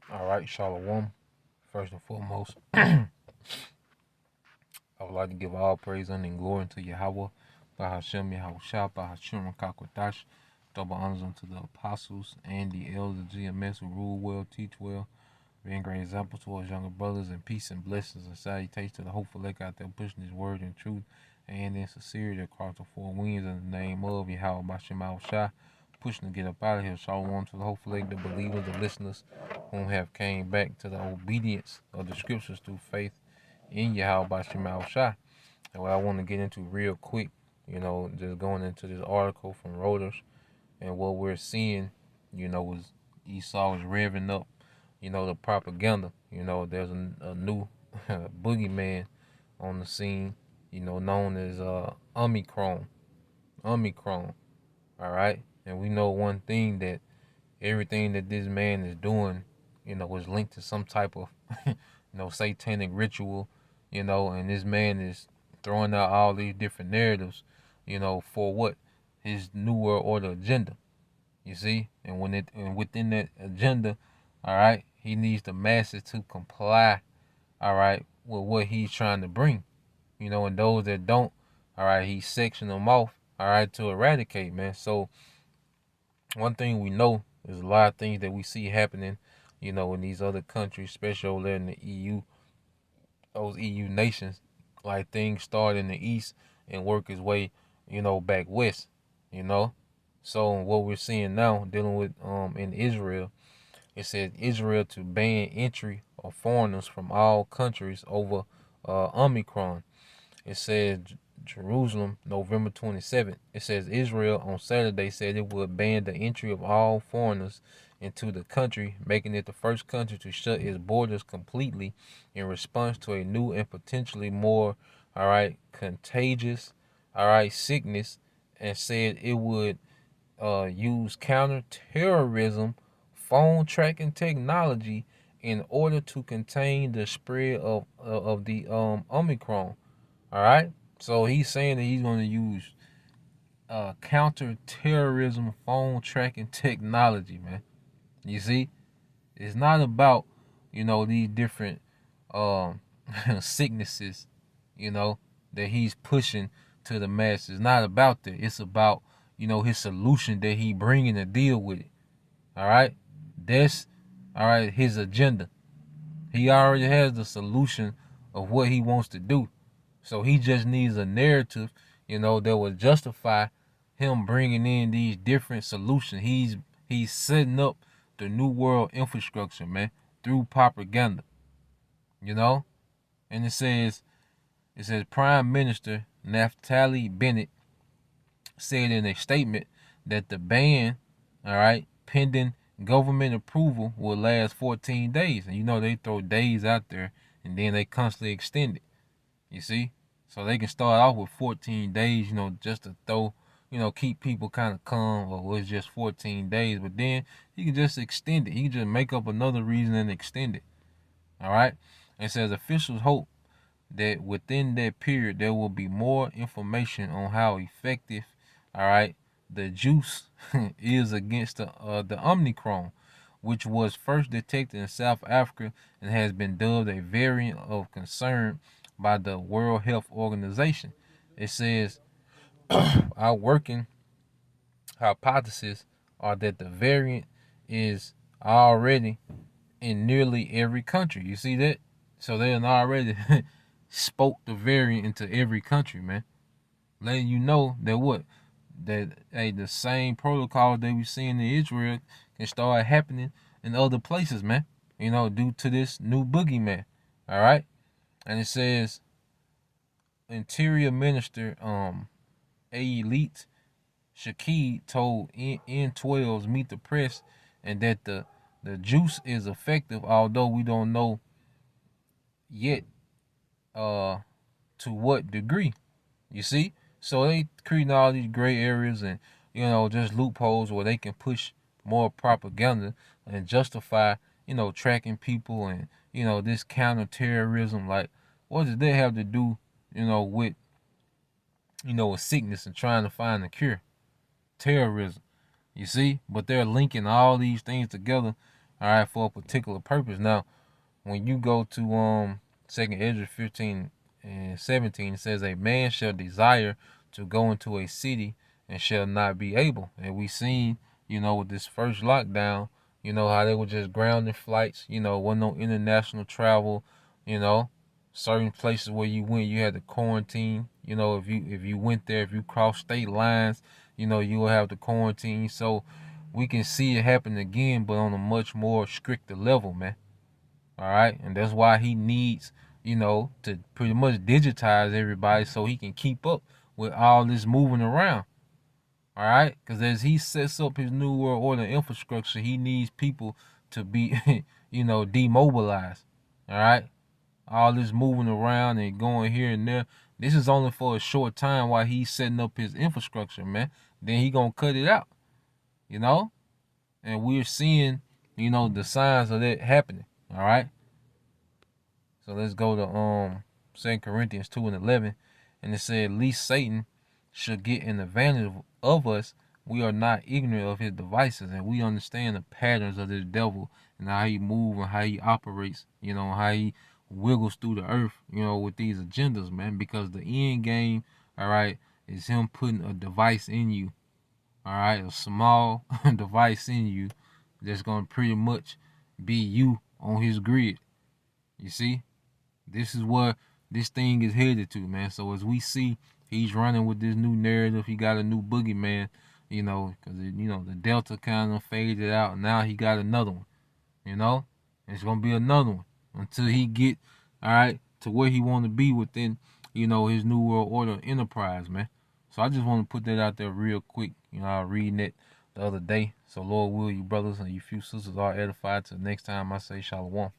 All right, Shalom. First and foremost, I would like to give all praise and glory to Yahweh, Bahashem Yahushua, Bahashim Kakwatash, double honors unto the apostles and the elders of GMS who rule well, teach well, being great examples towards younger brothers, and peace and blessings and salutations to the hopeful elect out there pushing his word in truth and in sincerity across the four winds in the name of Yahweh Bahashem Yahushua. Pushing to get up out of here. Shalom to the hopeful elect, the believers, the listeners whom have came back to the obedience of the scriptures through faith in Yahweh Bashim Shai. And what I want to get into real quick, just going into this article from Reuters, and what we're seeing, is Esau is revving up, the propaganda. There's a new Boogie Man on the scene, known as Omicron. Omicron, all right? And we know one thing, that everything that this man is doing, was linked to some type of, satanic ritual, and this man is throwing out all these different narratives, for what? His New World Order agenda. You see? And within that agenda, all right, he needs the masses to comply, all right, with what he's trying to bring. And those that don't, all right, he's sectioning them off, all right, to eradicate, man. So one thing we know is a lot of things that we see happening, in these other countries, especially over there in the EU, those EU nations, like things start in the east and work its way, back west, you know. So what we're seeing now, dealing with in Israel, it says Israel to ban entry of foreigners from all countries over Omicron. It says Jerusalem, November 27th. It says Israel on Saturday said it would ban the entry of all foreigners into the country, making it the first country to shut its borders completely in response to a new and potentially more, all right, contagious, all right, sickness, and said it would use counterterrorism phone tracking technology in order to contain the spread of the Omicron. All right. So he's saying that he's going to use counter-terrorism phone tracking technology, man. You see, it's not about these different um sicknesses, that he's pushing to the masses. It's not about that. It's about his solution that he bringing to deal with it. All right, that's all right. His agenda. He already has the solution of what he wants to do. So he just needs a narrative, that will justify him bringing in these different solutions. He's setting up the new world infrastructure, man, through propaganda, you know. And it says Prime Minister Naftali Bennett said in a statement that the ban, all right, pending government approval, will last 14 days. And they throw days out there, and then they constantly extend it. You see? So they can start off with 14 days, just to throw, keep people kind of calm, or it's just 14 days. But then he can just extend it. He can just make up another reason and extend it. All right? And it says officials hope that within that period there will be more information on how effective, all right, the juice is against the Omicron, which was first detected in South Africa and has been dubbed a variant of concern by the World Health Organization. It says our working hypothesis are that the variant is already in nearly every country. You see that? So they already spoke the variant into every country, man. Letting you know that what? That the same protocol that we seeing in Israel can start happening in other places, man. Due to this new boogeyman. All right? And it says Interior Minister Elite Shakid told N12's Meet the Press, and that the juice is effective, although we don't know yet to what degree. You see? So they creating all these gray areas and just loopholes where they can push more propaganda and justify tracking people and this counterterrorism. Like, what does that have to do with a sickness and trying to find a cure? Terrorism. You see? But they're linking all these things together all right, for a particular purpose. Now, when you go to Second Ezra 15 and 17, it says, "A man shall desire to go into a city and shall not be able." And we seen, with this first lockdown, how they were just grounding flights. Wasn't no international travel. You know, certain places where you went, you had to quarantine. If you went there, if you crossed state lines, you will have to quarantine. So we can see it happen again, but on a much more stricter level, man. All right, and that's why he needs, to pretty much digitize everybody so he can keep up with all this moving around. All right, because as he sets up his new world order infrastructure, he needs people to be, demobilized. All right, all this moving around and going here and there. This is only for a short time while he's setting up his infrastructure, man. Then he gonna cut it out, you know, and we're seeing, the signs of that happening. All right. So let's go to 2 Corinthians 2 and 11. And it said, "Least Satan should get an advantage of us. We are not ignorant of his devices, and we understand the patterns of this devil and how he moves and how he operates, how he wiggles through the earth, with these agendas, man. Because the end game, all right, is him putting a device in you, all right, a small device in you that's going to pretty much be you on his grid. You see? This is what this thing is headed to, man. So as we see, he's running with this new narrative. He got a new Boogie Man, because the Delta kind of faded out. And now he got another one, and it's gonna be another one until he get all right to where he want to be within, his new world order enterprise, man. So I just want to put that out there real quick. I was reading it the other day. So Lord will, you brothers and you few sisters are edified. Till next time, I say shalom.